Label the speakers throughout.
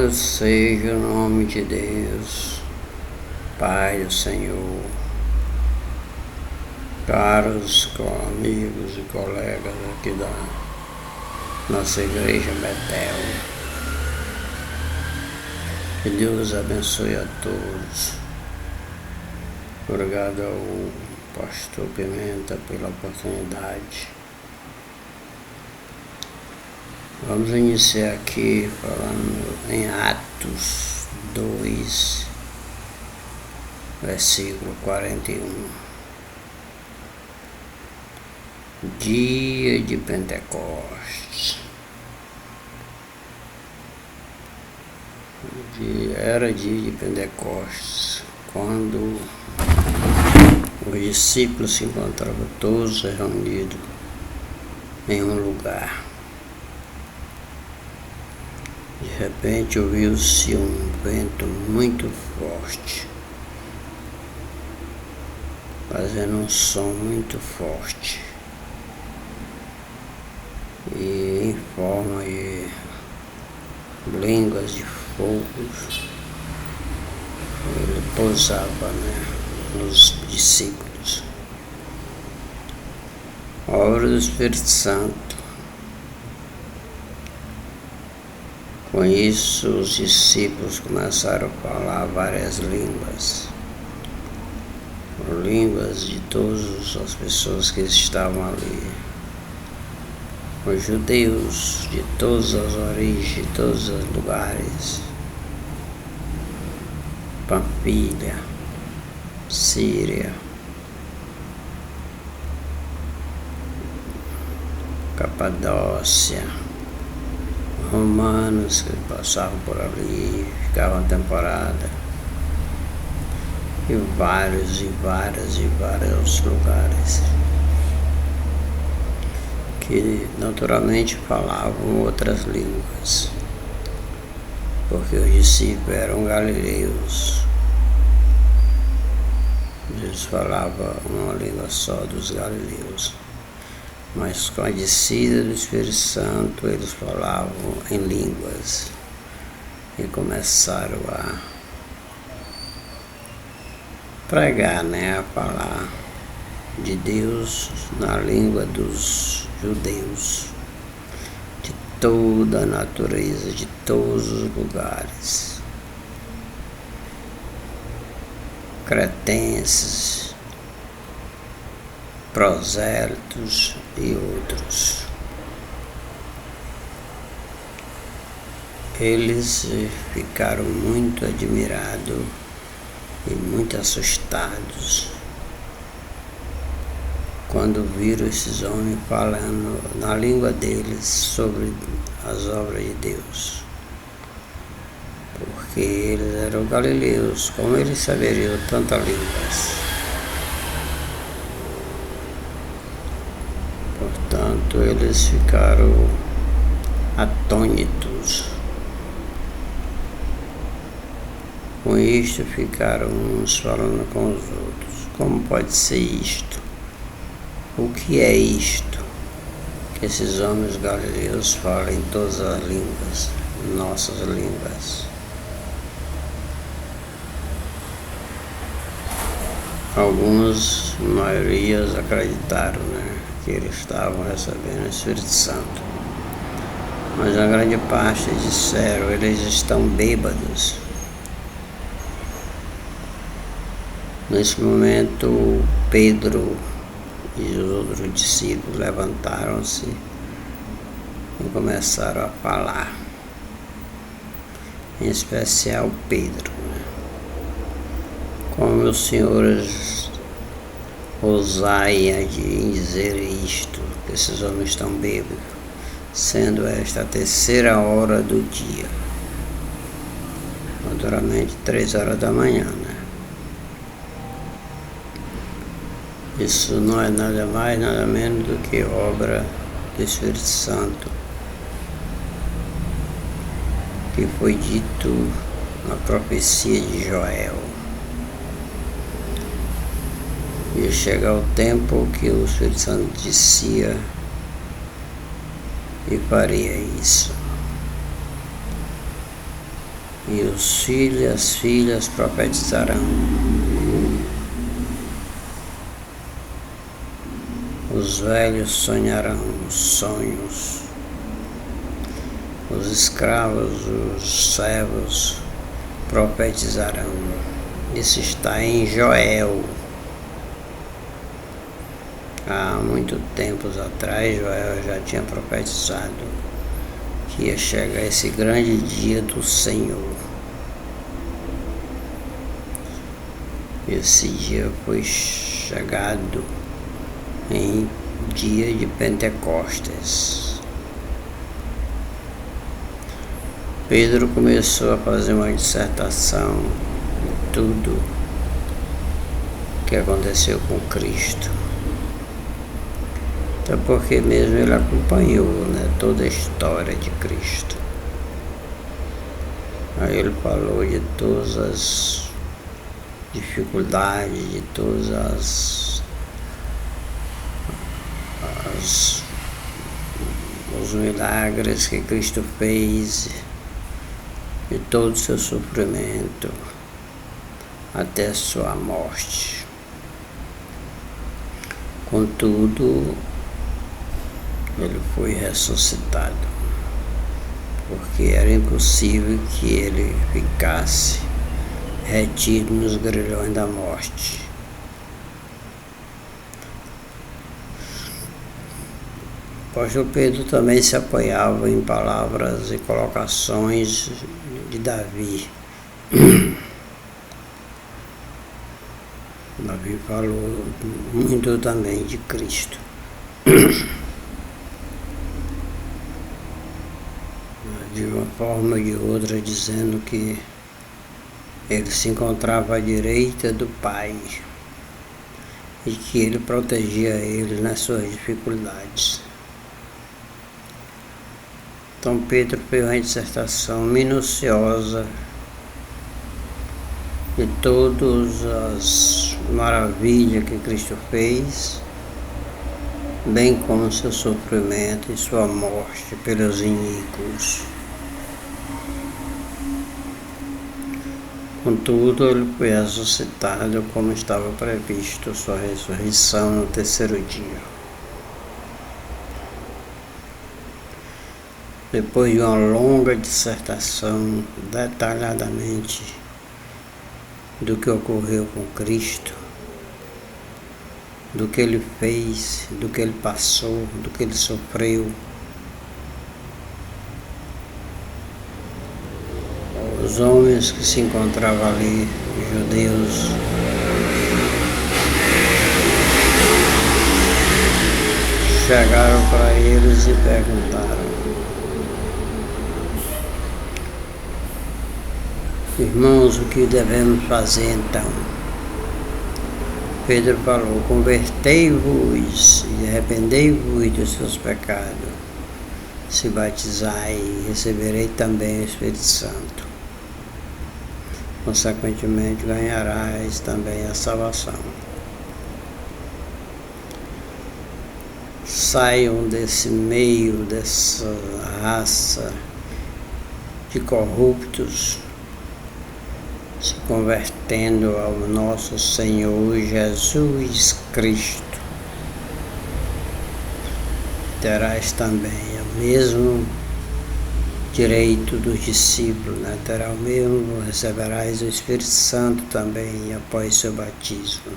Speaker 1: Louvado seja o nome de Deus, Pai do Senhor, caros amigos e colegas aqui da nossa igreja Betel. Que Deus abençoe a todos. Obrigado ao pastor Pimenta pela oportunidade. Vamos iniciar aqui falando em Atos 2, versículo 41. Dia de Pentecostes. Era dia de Pentecostes, quando os discípulos se encontravam todos reunidos em um lugar. De repente ouviu-se um vento muito forte, fazendo um som muito forte e em forma de línguas de fogo. Ele pousava, nos discípulos. A obra do Espírito Santo. Com isso, os discípulos começaram a falar várias línguas de todas as pessoas que estavam ali. Os judeus de todas as origens, de todos os lugares. Panfilha, Síria, Capadócia, romanos que passavam por ali, ficavam temporada, e vários lugares que naturalmente falavam outras línguas, porque os discípulos eram galileus. Eles falavam uma língua só dos galileus. Mas com a descida do Espírito Santo, eles falavam em línguas e começaram a pregar, a falar de Deus na língua dos judeus, de toda a natureza, de todos os lugares, cretenses, prosélitos e outros. Eles ficaram muito admirados e muito assustados quando viram esses homens falando na língua deles sobre as obras de Deus. Porque eles eram galileus, como eles saberiam tantas línguas? Portanto, eles ficaram atônitos. Com isto, ficaram uns falando com os outros. Como pode ser isto? O que é isto? Que esses homens galileus falam em todas as línguas, nossas línguas. Alguns, maiorias, acreditaram, que eles estavam recebendo o Espírito Santo. Mas a grande parte disseram, eles estão bêbados. Nesse momento, Pedro e os outros discípulos levantaram-se e começaram a falar. Em especial Pedro. Como os senhores ousai em dizer isto, que esses homens estão bêbados, sendo esta a 3ª hora do dia, naturalmente 3 horas da manhã, Isso não é nada mais, nada menos do que obra do Espírito Santo, que foi dito na profecia de Joel. Ia chegar o tempo que o Espírito Santo descia e faria isso. e os filhos e as filhas profetizarão. Os velhos sonharão sonhos, os escravos, os servos profetizarão. Isso está em Joel. Há muito tempos atrás, Joel já tinha profetizado que ia chegar esse grande dia do Senhor. Esse dia foi chegado em dia de Pentecostes. Pedro começou a fazer uma dissertação de tudo que aconteceu com Cristo. Até porque mesmo ele acompanhou, toda a história de Cristo. Aí ele falou de todas as dificuldades, de todas os milagres que Cristo fez, de todo o seu sofrimento até sua morte. Contudo, ele foi ressuscitado, porque era impossível que ele ficasse retido nos grilhões da morte. O apóstolo Pedro também se apoiava em palavras e colocações de Davi. Davi falou muito também de Cristo. De uma forma ou de outra, dizendo que ele se encontrava à direita do Pai e que ele protegia ele nas suas dificuldades. Então Pedro fez uma dissertação minuciosa de todas as maravilhas que Cristo fez, bem como seu sofrimento e sua morte pelos iníquos. Contudo, ele foi ressuscitado como estava previsto sua ressurreição no terceiro dia. Depois de uma longa dissertação detalhadamente do que ocorreu com Cristo, do que ele fez, do que ele passou, do que ele sofreu, os homens que se encontravam ali, judeus, chegaram para eles e perguntaram: irmãos, o que devemos fazer então? Pedro falou: convertei-vos e arrependei-vos dos seus pecados, se batizai e receberei também o Espírito Santo. Consequentemente, ganharás também a salvação. Saiam desse meio, dessa raça de corruptos, se convertendo ao nosso Senhor Jesus Cristo. Terás também o mesmo direito dos discípulos, terá o mesmo, receberás o Espírito Santo também após seu batismo,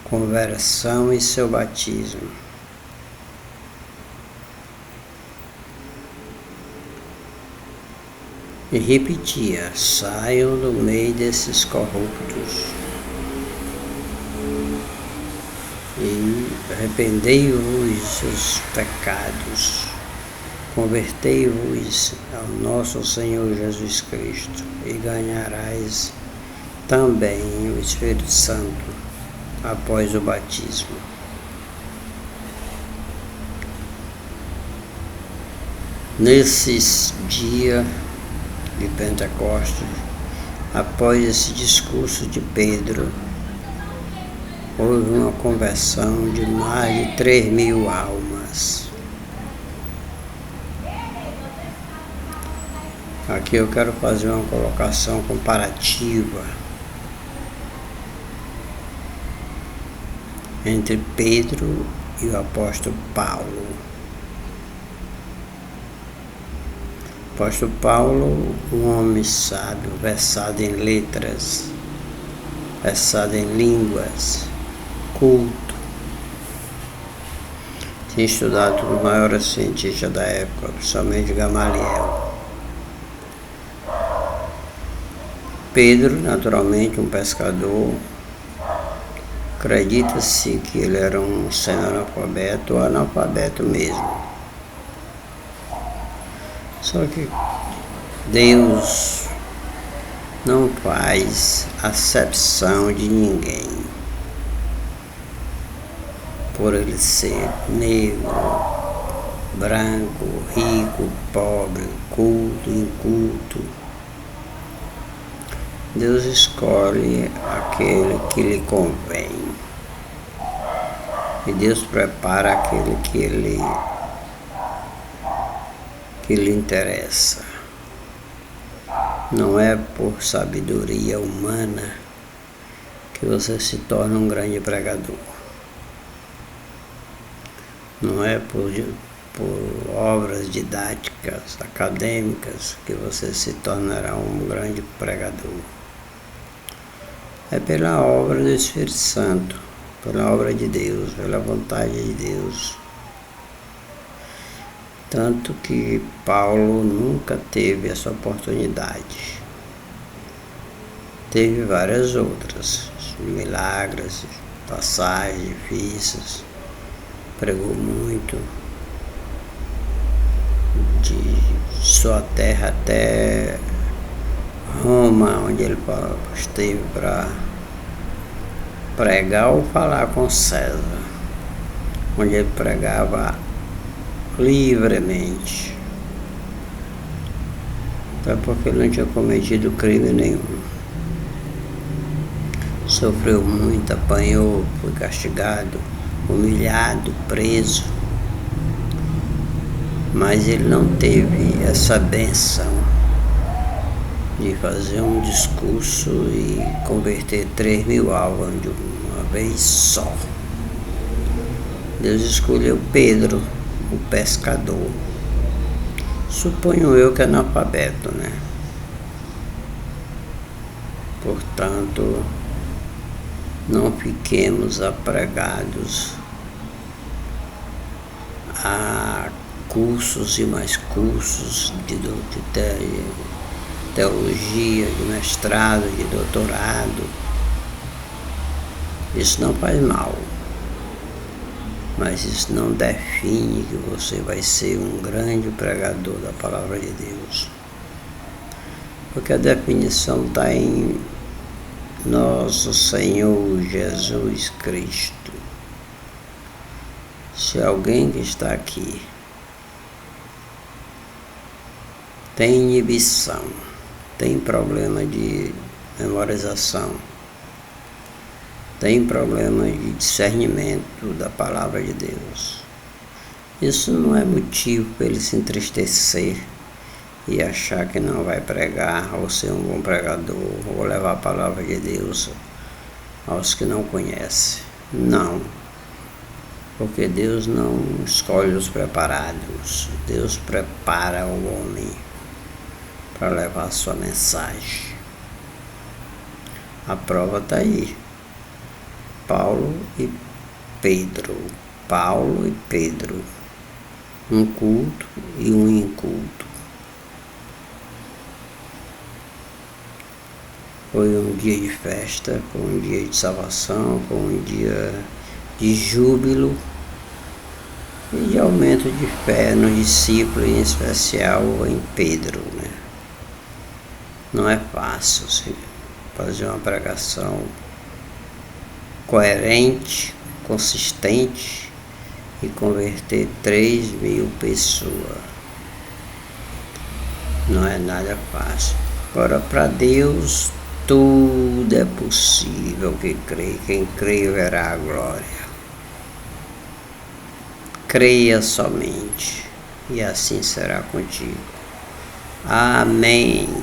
Speaker 1: conversão e seu batismo. E repetia: saiam do meio desses corruptos e arrependei-vos dos seus pecados, convertei-vos ao nosso Senhor Jesus Cristo e ganharás também o Espírito Santo após o batismo. Nesses dias de Pentecostes, após esse discurso de Pedro, houve uma conversão de mais de 3.000 almas. Aqui eu quero fazer uma colocação comparativa entre Pedro e o apóstolo Paulo. O apóstolo Paulo, um homem sábio, versado em letras, versado em línguas, culto, tinha estudado com os maiores cientistas da época, principalmente Gamaliel. Pedro, naturalmente, um pescador, acredita-se que ele era um semi-analfabeto ou analfabeto mesmo. Só que Deus não faz acepção de ninguém por ele ser negro, branco, rico, pobre, culto, inculto. Deus escolhe aquele que lhe convém. E Deus prepara aquele que lhe interessa. Não é por sabedoria humana que você se torna um grande pregador. Não é por obras didáticas, acadêmicas, que você se tornará um grande pregador. É pela obra do Espírito Santo, pela obra de Deus, pela vontade de Deus. Tanto que Paulo nunca teve essa oportunidade. Teve várias outras, milagres, passagens difíceis, pregou muito, de sua terra até Roma, onde ele esteve para pregar ou falar com César, onde ele pregava livremente, até porque ele não tinha cometido crime nenhum. Sofreu muito, apanhou, foi castigado, humilhado, preso, mas ele não teve essa bênção de fazer um discurso e converter 3.000 almas de uma vez só. Deus escolheu Pedro, o pescador. Suponho eu que é analfabeto, né? Portanto, não fiquemos apregados a cursos e mais cursos de teologia, de mestrado, de doutorado. Isso não faz mal, mas isso não define que você vai ser um grande pregador da palavra de Deus, porque a definição está em nosso Senhor Jesus Cristo. Se alguém que está aqui tem inibição, tem problema de memorização, tem problema de discernimento da palavra de Deus, isso não é motivo para ele se entristecer e achar que não vai pregar ou ser um bom pregador ou levar a palavra de Deus aos que não conhecem. Não, porque Deus não escolhe os preparados, Deus prepara o homem para levar a sua mensagem. A prova está aí. Paulo e Pedro. Um culto e um inculto. Foi um dia de festa, foi um dia de salvação, foi um dia de júbilo e de aumento de fé no discípulo, em especial em Pedro, né? Não é fácil fazer uma pregação coerente, consistente e converter 3.000 pessoas. Não é nada fácil. Agora, para Deus, tudo é possível que crê. Quem crê verá a glória. Creia somente, e assim será contigo. Amém.